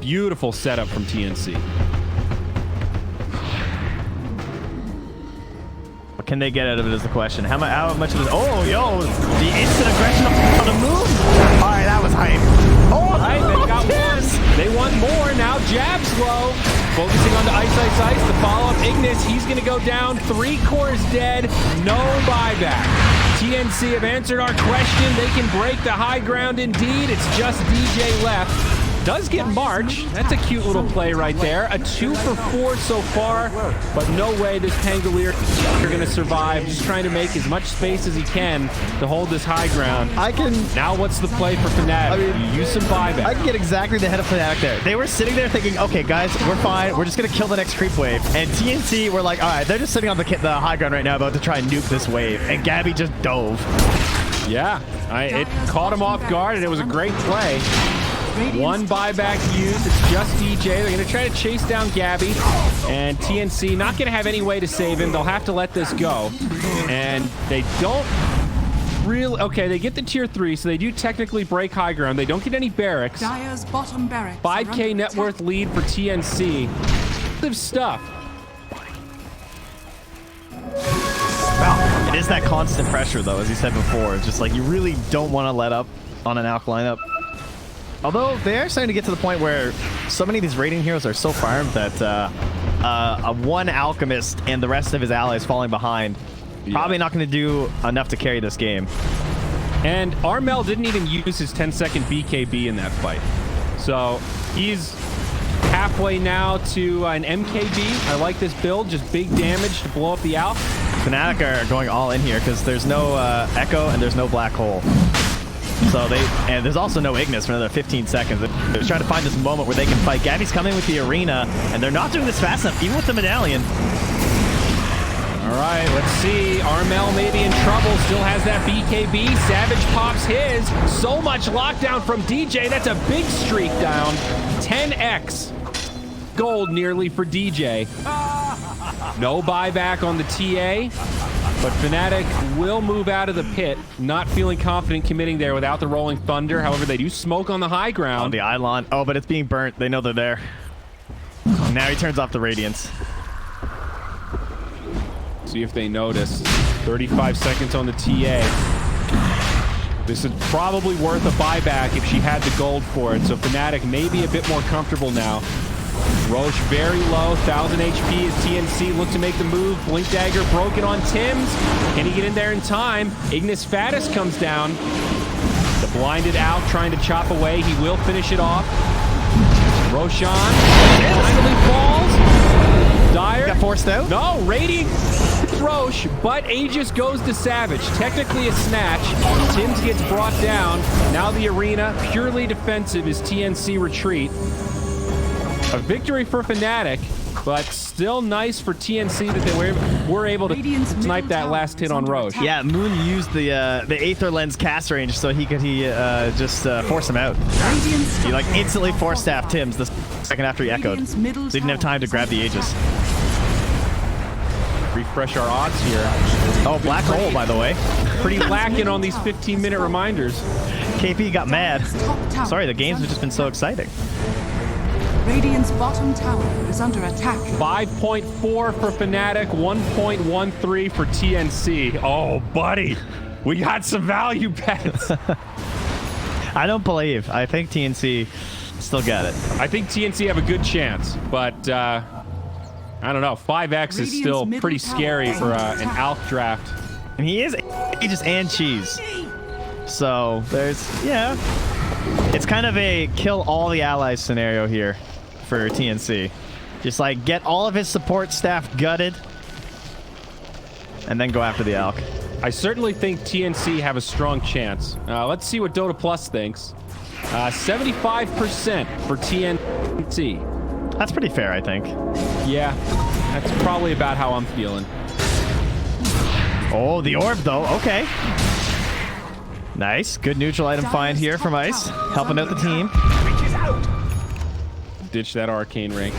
Beautiful setup from TNC. What can they get out of it is the question. How much of this? Oh, yo, the instant aggression on the move. All right, that was hype. Oh, Right, they got one. They want more. Now jabs low. Focusing on the ice. The follow-up Ignis. He's going to go down. 3 cores dead. No buyback. TNC have answered our question. They can break the high ground indeed. It's just DJ left. Does get March. That's a cute little play right there. A 2 for 4 so far, but no way this Pangolier are going to survive. Just trying to make as much space as he can to hold this high ground. Now what's the play for Fnatic? You use some buyback. I can get exactly the head of Fnatic there. They were sitting there thinking, okay, guys, we're fine. We're just going to kill the next creep wave. And TNC were like, all right, they're just sitting on the high ground right now about to try and nuke this wave. And Gabby just dove. Yeah, it caught him off guard, and it was a great play. One buyback used. It's just DJ. They're going to try to chase down Gabby. And TNC not going to have any way to save him. They'll have to let this go. And they don't really... Okay, they get the tier 3, so they do technically break high ground. They don't get any barracks. Dire's bottom barracks are 5K under net attack. worth lead for TNC. Live stuff. Wow. It is that constant pressure, though, as you said before. It's just like you really don't want to let up on an Alk lineup. Although they are starting to get to the point where so many of these raiding heroes are so farmed that a one Alchemist and the rest of his allies falling behind probably not going to do enough to carry this game. And Armel didn't even use his 10-second BKB in that fight. So he's halfway now to an MKB. I like this build, just big damage to blow up the Alp. Fnatic are going all in here because there's no Echo and there's no Black Hole. So and there's also no Ignis for another 15 seconds. They're trying to find this moment where they can fight. Gabby's coming with the arena, and they're not doing this fast enough, even with the medallion. All right, let's see. Armel may be in trouble. Still has that BKB. Savage pops his. So much lockdown from DJ. That's a big streak down. 10x gold nearly for DJ. No buyback on the TA. But Fnatic will move out of the pit, not feeling confident committing there without the Rolling Thunder. However, they do smoke on the high ground. Oh, the Eidolon. Oh, but it's being burnt. They know they're there. Now he turns off the Radiance. See if they notice. 35 seconds on the TA. This is probably worth a buyback if she had the gold for it. So Fnatic may be a bit more comfortable now. Roche very low, 1000 HP as TNC look to make the move. Blink Dagger broken on Tim's. Can he get in there in time? Ignis Fatus comes down. The blinded Alk trying to chop away. He will finish it off. Roshan finally falls. Dire. Got 4 forced out? No, Radiant Roche, but Aegis goes to Savage. Technically a snatch. Tim's gets brought down. Now the arena, purely defensive, is TNC retreat. A victory for Fnatic, but still nice for TNC that they were able to snipe that last hit on Roche. Yeah, Moon used the Aether Lens cast range so he could just force him out. He like instantly force staffed Tim's the second after he echoed. So he didn't have time to grab the Aegis. Refresh our odds here. Oh, black hole, by the way. Pretty lacking on these 15-minute reminders. KP got mad. Sorry, the games have just been so exciting. Radiant's bottom tower is under attack. 5.4 for Fnatic, 1.13 for TNC. Oh, buddy, we got some value bets. I don't believe. I think TNC still got it. I think TNC have a good chance, but I don't know. 5x is still pretty scary for an Alk draft. And he is Aegis and Cheese. So there's, yeah. It's kind of a kill all the allies scenario here for TNC. Just like get all of his support staff gutted and then go after the Alk. I certainly think TNC have a strong chance. Let's see what Dota Plus thinks. 75% for TNC. That's pretty fair, I think. Yeah, that's probably about how I'm feeling. Oh, the orb though. Okay. Nice. Good neutral item find here from Ice. Helping out the team. Ditch that arcane ring.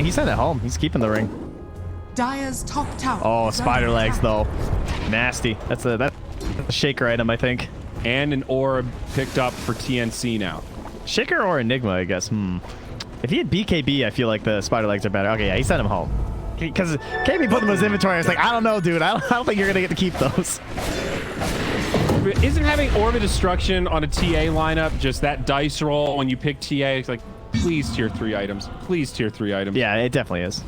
He sent it home. He's keeping the ring. Dire's top tower. Oh, spider legs though. Nasty. That's a shaker item, I think. And an orb picked up for TNC now. Shaker or Enigma, I guess. If he had BKB, I feel like the spider legs are better. Okay, yeah, he sent him home. Because KB put them in his inventory. I was like, I don't know, dude. I don't think you're going to get to keep those. Isn't having Orb of Destruction on a TA lineup just that dice roll when you pick TA? It's like, please tier 3 items. Please tier 3 items. Yeah, it definitely is.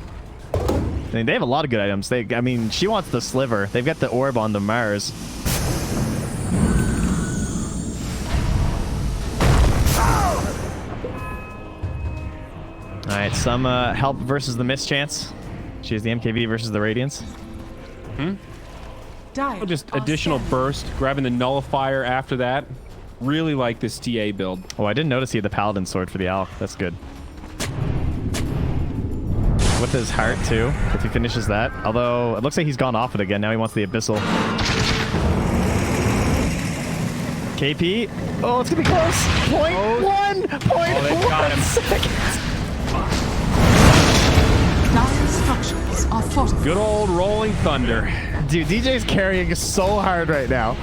I mean, they have a lot of good items. I mean, she wants the sliver. They've got the orb on the Mars. All right, some help versus the mischance. She has the MKV versus the Radiance. Just additional burst, grabbing the nullifier after that. Really like this TA build. Oh, I didn't notice he had the Paladin sword for the Alk. That's good. With his heart, too, if he finishes that. Although, it looks like he's gone off it again. Now he wants the Abyssal. KP. Oh, it's going to be close. 0.1 seconds. Dire's structures are fortified. Good old Rolling Thunder. Dude, DJ's carrying so hard right now.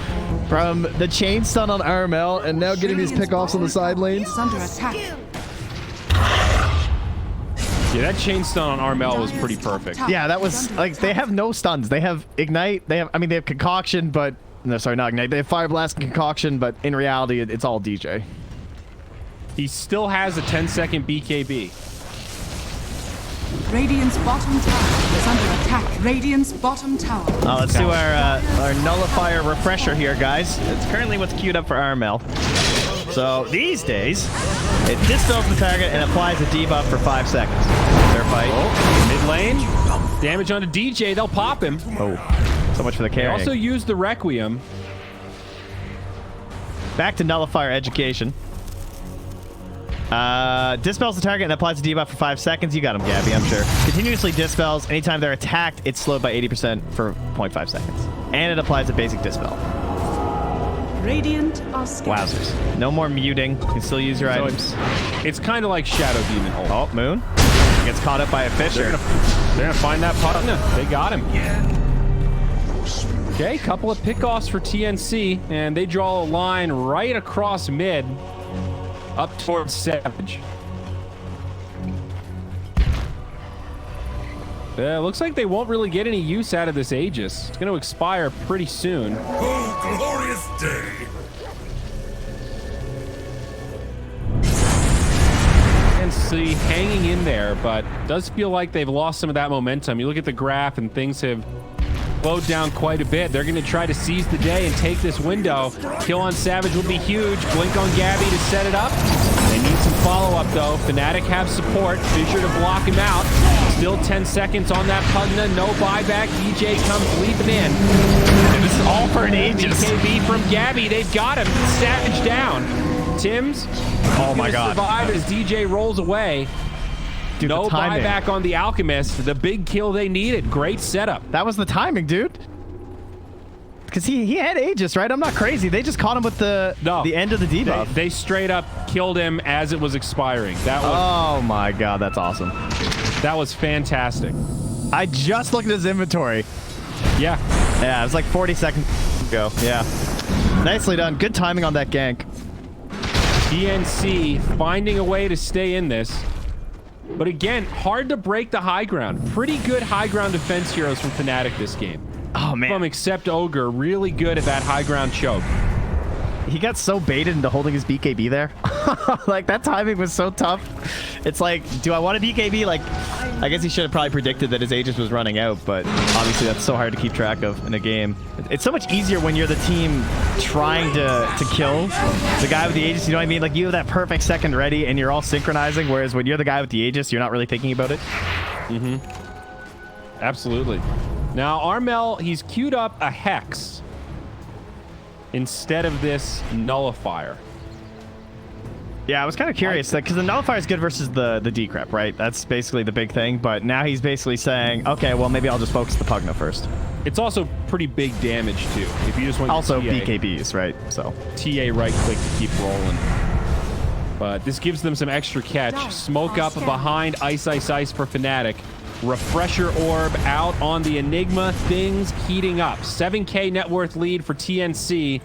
From the chain stun on RML and now getting these pickoffs on the side lanes. Is under attack. Yeah, that chain stun on Armel was pretty perfect. Yeah, that was like they have no stuns. They have Ignite. They have Concoction, but no, sorry, not Ignite. They have Fire Blast and Concoction, but in reality, it's all DJ. He still has a 10-second BKB. Radiant's bottom tower is under attack. Radiant's bottom tower. Let's do our Nullifier refresher here, guys. It's currently what's queued up for RML. So these days, it dispels the target and applies a debuff for 5 seconds. Fair fight. Mid lane, damage onto DJ. They'll pop him. Oh, so much for the carrying. They also use the Requiem. Back to Nullifier education. Dispels the target and applies a debuff for 5 seconds. You got him, Gabby, I'm sure. Continuously dispels. Anytime they're attacked, it's slowed by 80% for 0.5 seconds. And it applies a basic dispel. Radiant are scared. Wowzers. No more muting. You can still use your items. It's kind of like Shadow Demon ult. Oh, Moon. Gets caught up by a Fisher. They're gonna find that partner. They got him. Okay, couple of pickoffs for TNC, and they draw a line right across mid. Up towards Savage. Looks like they won't really get any use out of this Aegis. It's going to expire pretty soon. Oh, glorious day! TNC hanging in there, but does feel like they've lost some of that momentum. You look at the graph and things have slowed down quite a bit. They're going to try to seize the day and take this window. Kill on Savage will be huge. Blink on Gabby to set it up. They need some follow-up, though. Fnatic have support. Fisher to block him out. Still 10 seconds on that Pugna. No buyback. DJ comes leaping in. And this is all for an Aegis. BKB from Gabby. They've got him. Savage down. Tim's. Oh my God. Survive as DJ rolls away. Dude, No the timing. buyback on the Alchemist. The big kill they needed. Great setup. That was the timing, dude. Because he had Aegis, right? I'm not crazy. They just caught him with the end of the debuff. They straight up killed him as it was expiring. That was Oh my God, that's awesome. that was fantastic. I just looked at his inventory. Yeah. Yeah, it was like 40 seconds ago. Yeah. Nicely done. Good timing on that gank. TNC finding a way to stay in this. But again, hard to break the high ground. Pretty good high ground defense heroes from Fnatic this game. Oh, man. From except Ogre, really good at that high ground choke. He got so baited into holding his BKB there. Like, that timing was so tough. It's like, do I want a BKB? Like, I guess he should have probably predicted that his Aegis was running out, but obviously that's so hard to keep track of in a game. It's so much easier when you're the team trying to kill the guy with the Aegis, you know what I mean? Like, you have that perfect second ready and you're all synchronizing, whereas when you're the guy with the Aegis, you're not really thinking about it. Mm-hmm. Absolutely. Now, Armel, he's queued up a Hex instead of this Nullifier. Yeah, I was kind of curious because the Nullifier is good versus the Decrep, right? That's basically the big thing. But now he's basically saying, okay, well, maybe I'll just focus the Pugna first. It's also pretty big damage, too. If you just want Also your TA, BKBs, right? So TA right-click to keep rolling. But this gives them some extra catch. Smoke up behind Ice Ice Ice for Fnatic. Refresher Orb out on the Enigma. Things heating up. 7K net worth lead for TNC.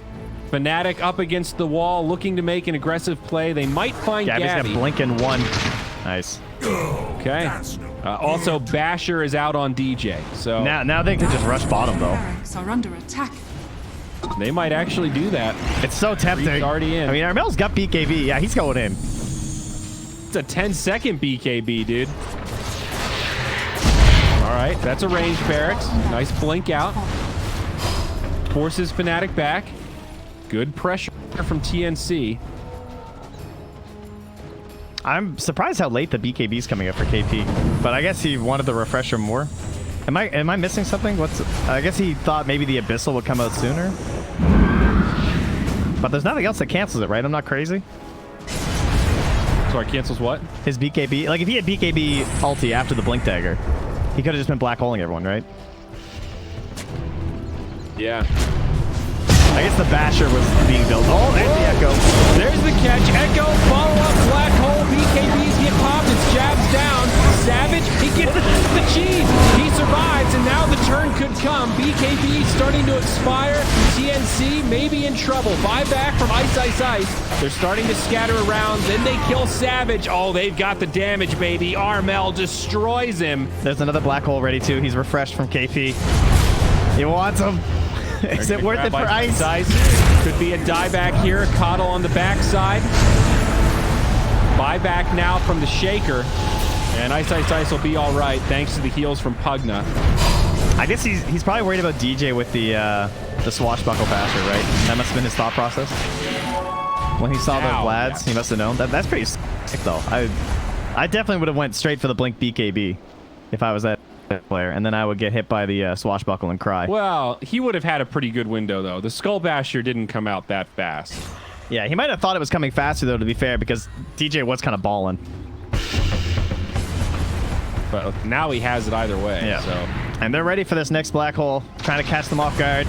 Fnatic up against the wall, looking to make an aggressive play. They might find Gabby's Gabby. got blink in one. Nice. Okay. Also, Basher is out on DJ. So Now they can just rush bottom, though. Barracks are under attack. they might actually do that. It's so tempting. Reed's already in. I mean, Armel's got BKB. Yeah, he's going in. It's a 10-second BKB, dude. All right, that's a range barracks. Nice blink out. Forces Fnatic back. Good pressure from TNC. I'm surprised how late the BKB's coming up for KP, but I guess he wanted the refresher more. Am I missing something? I guess he thought maybe the Abyssal would come out sooner. But there's nothing else that cancels it, right? I'm not crazy. Sorry, cancels what? His BKB. Like, if he had BKB ulti after the Blink Dagger, he could have just been black holing everyone, right? Yeah. I guess the Basher was being built. Oh, there's the Echo. There's the catch. Echo, follow up, black hole. BKBs get popped. It's jabs down. Savage, he gets the cheese. He survives, and now the turn could come. BKB starting to expire. TNC maybe in trouble. Buyback from Ice Ice Ice. They're starting to scatter around. Then they kill Savage. Oh, they've got the damage, baby. Armel destroys him. There's another black hole ready, too. He's refreshed from KP. He wants him. Is it worth it for Ice? Could be a dieback here. Coddle on the backside. Buyback now from the Shaker. And Ice Ice Ice will be all right thanks to the heals from Pugna. I guess he's probably worried about DJ with the swashbuckle basher, right? That must have been his thought process. When he saw the Vlads, he must have known. That's pretty sick, though. I definitely would have went straight for the blink BKB if I was that player, and then I would get hit by the swashbuckle and cry. Well, he would have had a pretty good window, though. The Skull Basher didn't come out that fast. Yeah, he might have thought it was coming faster, though, to be fair, because DJ was kind of balling. But now he has it either way. Yeah. So. And they're ready for this next black hole, trying to catch them off guard.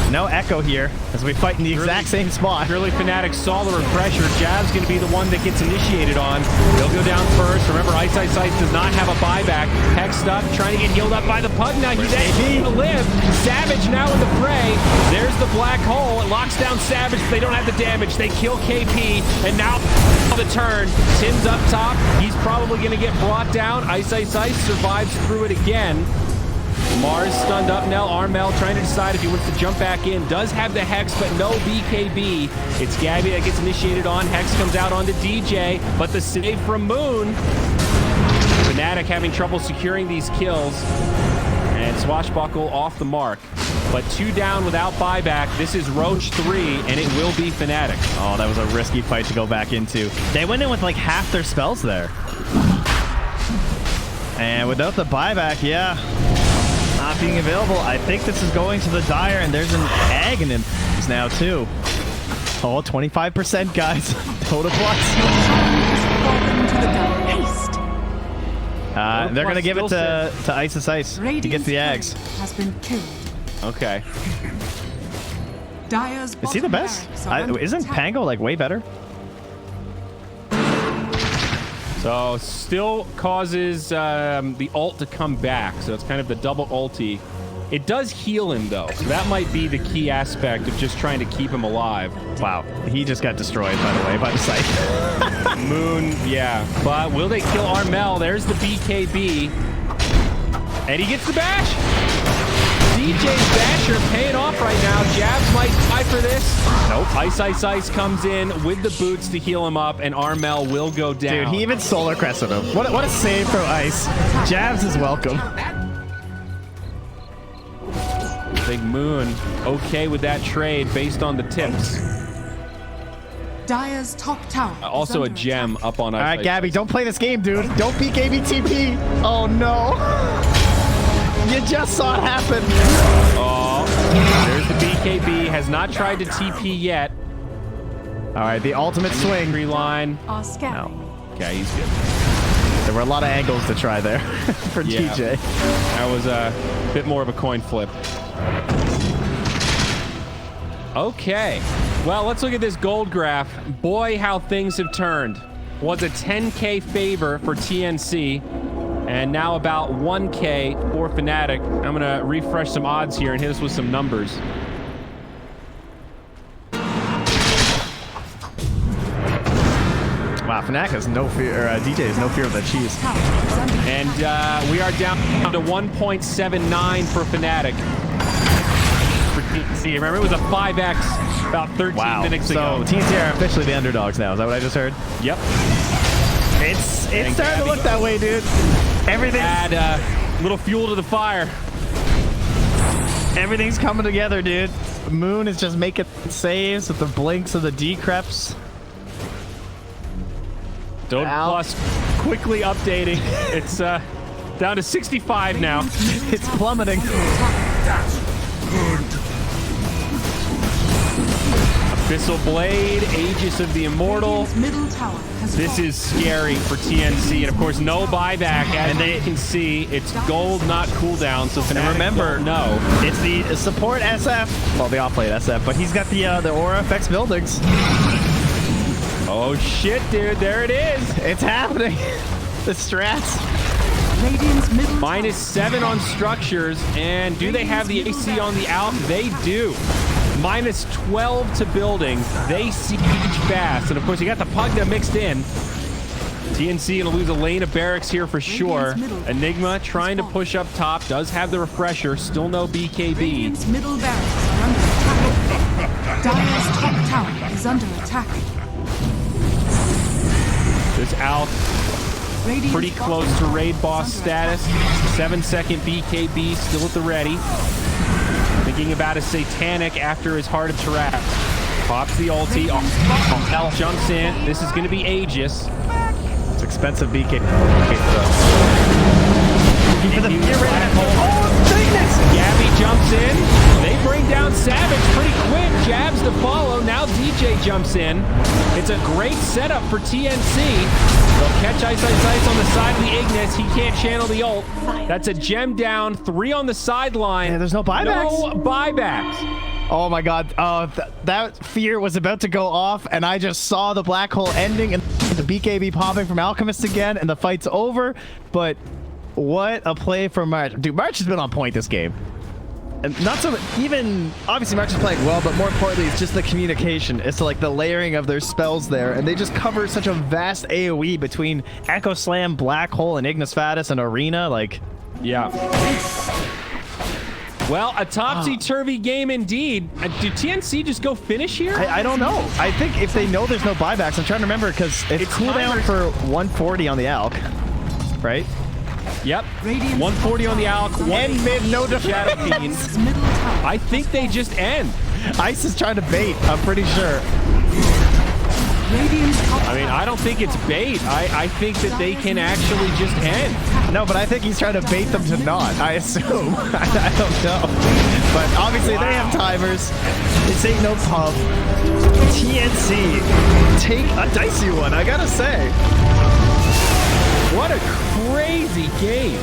No Echo here, as we fight in the exact same spot. Really, Fnatic saw the refresher. Jab's going to be the one that gets initiated on. They'll go down first. Remember, Ice Ice Ice does not have a buyback. Hexed up, trying to get healed up by the Pugna. He's able to live. Savage now in the fray. There's the black hole. It locks down Savage. They don't have the damage. They kill KP, and now the turn. Tim's up top. He's probably going to get brought down. Ice Ice Ice survives through it again. Mars stunned up now. Armel trying to decide if he wants to jump back in. Does have the Hex, but no BKB. It's Gabby that gets initiated on. Hex comes out onto DJ, but the save from Moon. Fnatic having trouble securing these kills. And Swashbuckle off the mark. but 2 down without buyback. This is Roach 3, and it will be Fnatic. Oh, that was a risky fight to go back into. They went in with like half their spells there. And without the buyback, yeah, not being available, I think this is going to the Dire, and there's an Ag in him now too. Oh, 25%, guys. Total plus. They're going to give it to Ice. He gets the Ags. Has been killed. Okay. Dire's Is he the best? Isn't Pango like way better? So still causes the ult to come back. So it's kind of the double ulti. It does heal him, though. So that might be the key aspect of just trying to keep him alive. Wow. He just got destroyed, by the way, by the scythe. Moon, yeah. But will they kill Armel? There's the BKB. And he gets the bash. DJ's basher paying off right now. Jabs might tie for this. Nope. Ice comes in with the boots to heal him up, and Armel will go down. Dude, he even solar crested him. What a save from Ice. Jabs is welcome. Big Moon okay with that trade based on the tips. Dire's top tower. Also a gem up on Ice. All right, Gabby, don't play this game, dude. Don't BKB TP. Oh, no. You just saw it happen. Oh, there's the BKB. Has not tried to TP yet. All right, the ultimate swing. Tree line. Are scanning. Okay, he's good. There were a lot of angles to try there for TJ. That was a bit more of a coin flip. Okay. Well, let's look at this gold graph. Boy, how things have turned. Was a 10K favor for TNC, and now about 1K for Fnatic. I'm going to refresh some odds here and hit us with some numbers. Wow, Fnatic has no fear, DJ has no fear of that cheese. And we are down to 1.79 for Fnatic. For TNC. Remember, it was a 5x about 13 minutes ago. So TNC are officially the underdogs now. Is that what I just heard? Yep. It's starting to look that way, dude. Everything. Add a little fuel to the fire. Everything's coming together, dude. Moon is just making saves with the blinks of the decreps. Dota Plus quickly updating. It's down to 65 now. It's plummeting. Abyssal Blade, Aegis of the Immortal. This is scary for TNC, and of course, no buyback. As they can see, it's gold, not cooldown. So Fnatic remember, no, it's the support SF. Well, the off-lane SF, but he's got the aura effects buildings. Oh shit, dude! There it is. It's happening. The strats. -7 on structures, and do they have the AC on the Alp? They do. -12 to buildings. They siege fast, and of course you got the Pugna mixed in. TNC gonna lose a lane of barracks here for sure. Enigma trying to push up top, does have the refresher, still no BKB. Middle barracks are under attack. Dire's top tower is under attack. This Alp pretty close to raid boss status. 7-second BKB still at the ready. Thinking about a satanic after his heart of Tarat. Pops the ulti. Hell jumps in. This is going to be Aegis. It's expensive BKB. Gabby jumps in. They bring down Savage pretty quick. Jabs to follow. Now DJ jumps in. It's a great setup for TNC. They'll catch Ice on the side of the Ignis. He can't channel the ult. That's a gem down. 3 on the sideline. Yeah, there's no buybacks. No buybacks. Oh my god. That fear was about to go off, and I just saw the black hole ending and the BKB popping from Alchemist again, and the fight's over. But what a play from March. Dude, March has been on point this game. And not so even, obviously March is playing well, but more importantly, it's just the communication. It's like the layering of their spells there, and they just cover such a vast AoE between Echo Slam, Black Hole, and Ignis Fatuus, and Arena. Like, yeah. Well, a topsy-turvy game indeed. Do TNC just go finish here? I don't know. I think if they know there's no buybacks, I'm trying to remember, because it's cooldown for 140 on the Alk, right? Yep. Radiant's 140 on the Alk. And mid, no Shadow defense. Fiend. middle tower. I think they just end. Ice is trying to bait, I'm pretty sure. Radiant's top I mean, I don't think it's bait. I think that they can actually just end. No, but I think he's trying to bait them to not, I assume. I don't know. But obviously they have timers. This ain't no pub. TNC, take a dicey one, I gotta say. What a crazy game.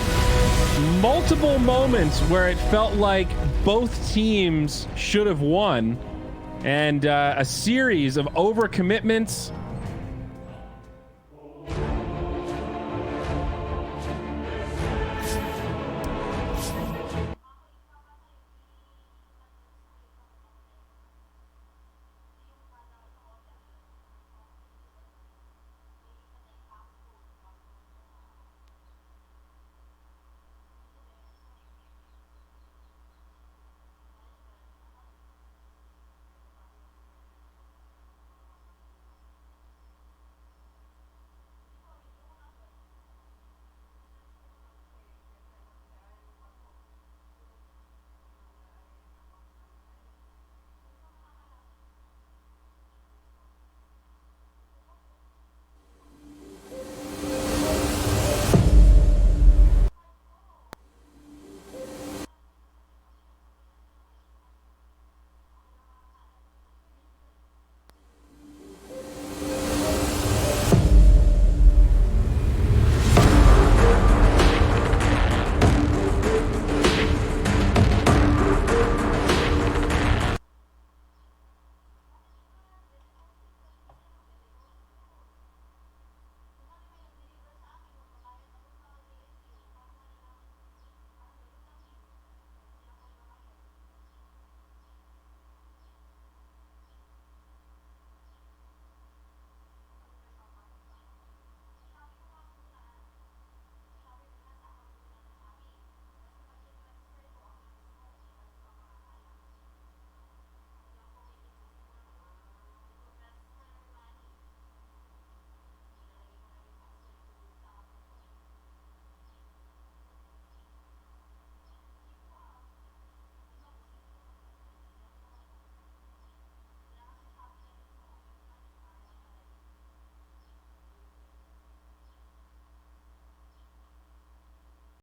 Multiple moments where it felt like both teams should have won, and a series of overcommitments